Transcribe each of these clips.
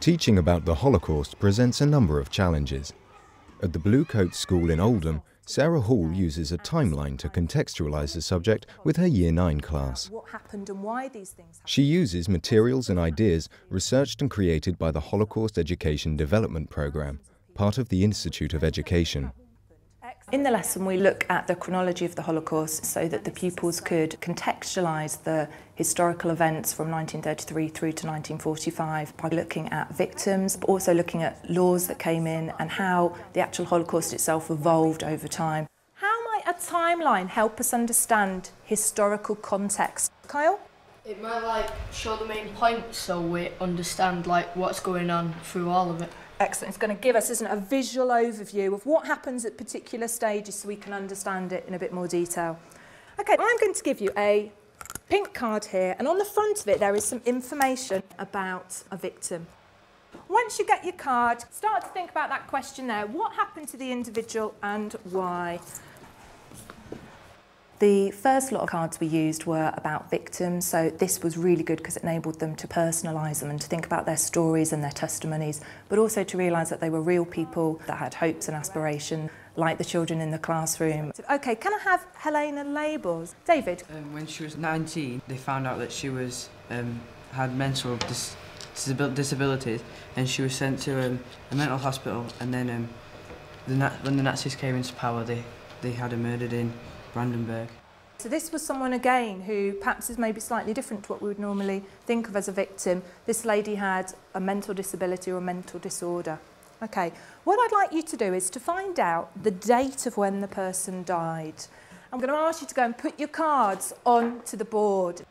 Teaching about the Holocaust presents a number of challenges. At the Bluecoat School in Oldham, Sarah Hall uses a timeline to contextualise the subject with her Year 9 class. What happened and why these things happened. She uses materials and ideas researched and created by the Holocaust Education Development Programme, part of the Institute of Education. In the lesson we look at the chronology of the Holocaust so that the pupils could contextualise the historical events from 1933 through to 1945 by looking at victims, but also looking at laws that came in and how the actual Holocaust itself evolved over time. How might a timeline help us understand historical context? Kyle? It might show the main points so we understand what's going on through all of it. Excellent. It's going to give us, isn't it, a visual overview of what happens at particular stages so we can understand it in a bit more detail. OK, I'm going to give you a pink card here, and on the front of it there is some information about a victim. Once you get your card, start to think about that question there. What happened to the individual and why? The first lot of cards we used were about victims, so this was really good because it enabled them to personalise them and to think about their stories and their testimonies, but also to realise that they were real people that had hopes and aspirations, like the children in the classroom. OK, can I have Helena labels? David? When she was 19, they found out that she was had mental disabilities, and she was sent to a mental hospital, and then when the Nazis came into power, they had her murdered in Brandenburg. So this was someone again who perhaps is maybe slightly different to what we would normally think of as a victim. This lady had a mental disability or a mental disorder. OK, what I'd like you to do is to find out the date of when the person died. I'm going to ask you to go and put your cards onto the board.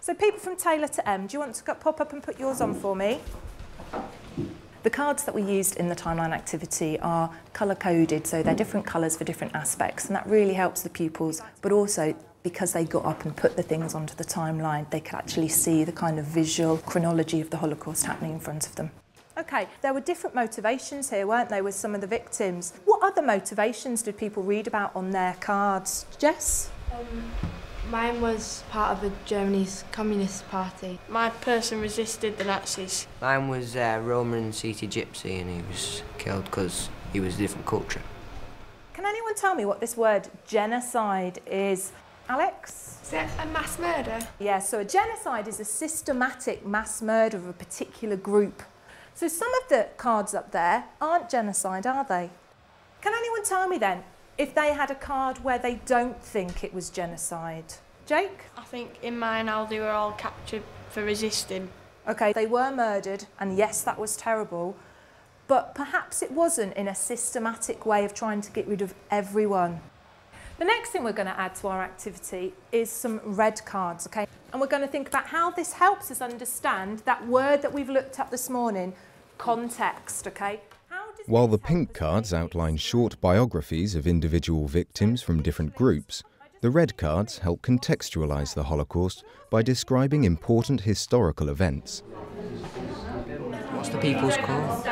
So people from Taylor to M, do you want to pop up and put yours on for me? The cards that we used in the timeline activity are colour-coded, so they're different colours for different aspects, and that really helps the pupils, but also because they got up and put the things onto the timeline, they could actually see the kind of visual chronology of the Holocaust happening in front of them. OK, there were different motivations here, weren't there, with some of the victims. What other motivations did people read about on their cards? Jess? Mine was part of Germany's Communist Party. My person resisted the Nazis. Mine was Roman City Gypsy, and he was killed because he was a different culture. Can anyone tell me what this word genocide is? Alex? Is it a mass murder? Yeah, so a genocide is a systematic mass murder of a particular group. So some of the cards up there aren't genocide, are they? Can anyone tell me then if they had a card where they don't think it was genocide? Jake? I think in mine they were all captured for resisting. OK, they were murdered, and yes, that was terrible, but perhaps it wasn't in a systematic way of trying to get rid of everyone. The next thing we're going to add to our activity is some red cards, OK? And we're going to think about how this helps us understand that word that we've looked at this morning, context, OK? While the pink cards outline short biographies of individual victims from different groups, the red cards help contextualise the Holocaust by describing important historical events. What's the People's Court?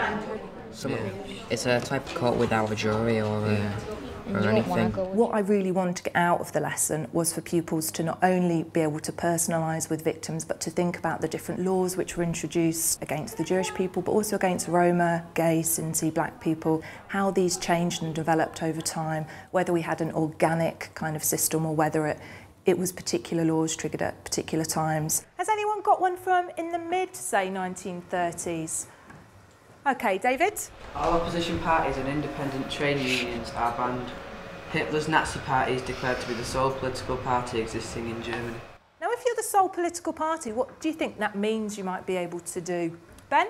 It's a type of court without a jury or anything. What I really wanted to get out of the lesson was for pupils to not only be able to personalise with victims, but to think about the different laws which were introduced against the Jewish people, but also against Roma, gay, Sinti, black people, how these changed and developed over time, whether we had an organic kind of system or whether it was particular laws triggered at particular times. Has anyone got one from in the mid, say, 1930s? OK, David? All opposition parties and independent trade unions are banned. Hitler's Nazi party is declared to be the sole political party existing in Germany. Now, if you're the sole political party, what do you think that means you might be able to do? Ben?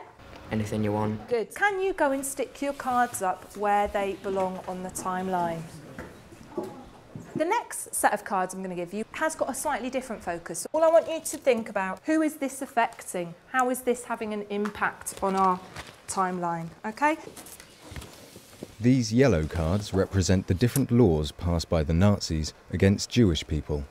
Anything you want. Good. Can you go and stick your cards up where they belong on the timeline? The next set of cards I'm going to give you has got a slightly different focus. All I want you to think about, who is this affecting? How is this having an impact on our timeline, OK? These yellow cards represent the different laws passed by the Nazis against Jewish people.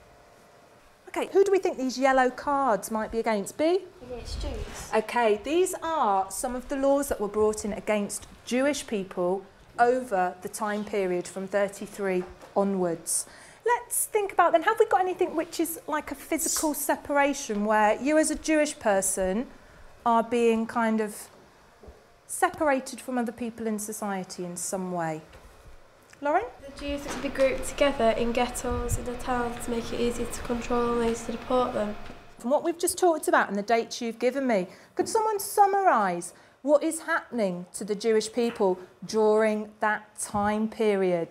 OK, who do we think these yellow cards might be against? B? Against Jews. OK, these are some of the laws that were brought in against Jewish people over the time period from 33 onwards. Let's think about then, have we got anything which is like a physical separation where you as a Jewish person are being kind of separated from other people in society in some way. Lauren? The Jews to be grouped together in ghettos in the towns to make it easier to control and ways to deport them. From what we've just talked about and the dates you've given me, could someone summarise what is happening to the Jewish people during that time period?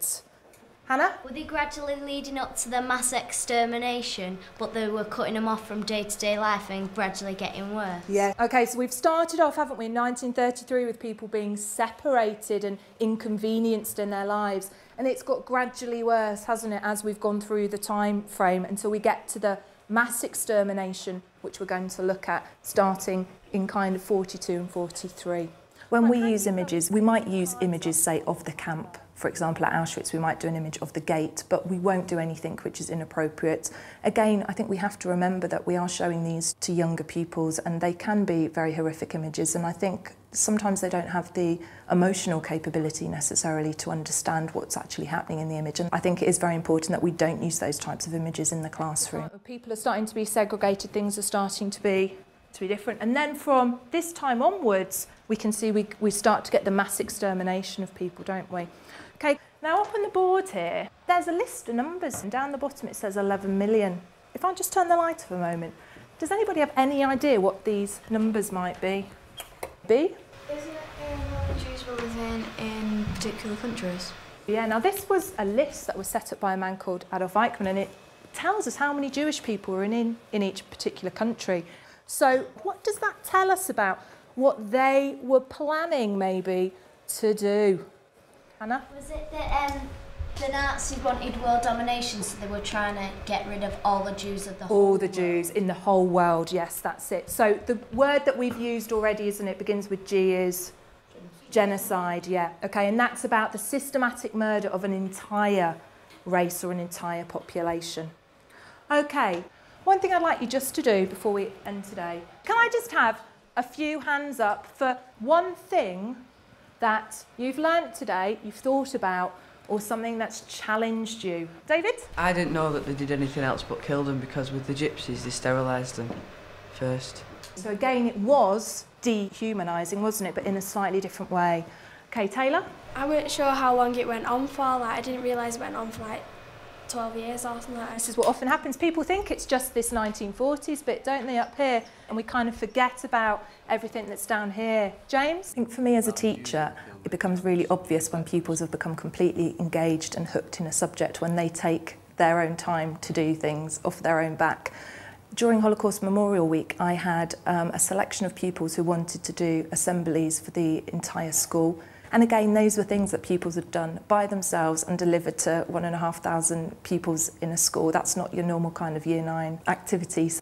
Hannah? Were they gradually leading up to the mass extermination, but they were cutting them off from day-to-day life and gradually getting worse? Yeah. OK, so we've started off, haven't we, in 1933 with people being separated and inconvenienced in their lives. And it's got gradually worse, hasn't it, as we've gone through the time frame until we get to the mass extermination, which we're going to look at starting in kind of 42 and 43. When we use images, we might use images, say, of the camp. For example, at Auschwitz, we might do an image of the gate, but we won't do anything which is inappropriate. Again, I think we have to remember that we are showing these to younger pupils, and they can be very horrific images, and I think sometimes they don't have the emotional capability necessarily to understand what's actually happening in the image, and I think it is very important that we don't use those types of images in the classroom. People are starting to be segregated, things are starting to be different, and then from this time onwards, we can see we start to get the mass extermination of people, don't we? Okay, now up on the board here, there's a list of numbers, and down the bottom it says 11 million. If I just turn the light off a moment, does anybody have any idea what these numbers might be? B? Isn't it how the Jews were living in particular countries? Yeah, now this was a list that was set up by a man called Adolf Eichmann, and it tells us how many Jewish people were in each particular country. So what does that tell us about what they were planning maybe to do? Hannah? Was it that the Nazis wanted world domination, so they were trying to get rid of all the Jews of the whole world? All the Jews in the whole world, yes, that's it. So the word that we've used already, isn't it, begins with G, is genocide, yeah. Okay, and that's about the systematic murder of an entire race or an entire population. Okay, one thing I'd like you just to do before we end today, can I just have a few hands up for one thing that you've learnt today, you've thought about, or something that's challenged you? David? I didn't know that they did anything else but kill them, because with the gypsies they sterilised them first. So again, it was dehumanising, wasn't it, but in a slightly different way. Okay, Taylor? I weren't sure how long it went on for, I didn't realise it went on for 12 years or something like that. This is what often happens. People think it's just this 1940s bit, don't they, up here? And we kind of forget about everything that's down here. James? I think for me as a teacher, it becomes really obvious when pupils have become completely engaged and hooked in a subject, when they take their own time to do things off their own back. During Holocaust Memorial Week, I had a selection of pupils who wanted to do assemblies for the entire school. And again, those were things that pupils had done by themselves and delivered to 1,500 pupils in a school. That's not your normal kind of Year 9 activities.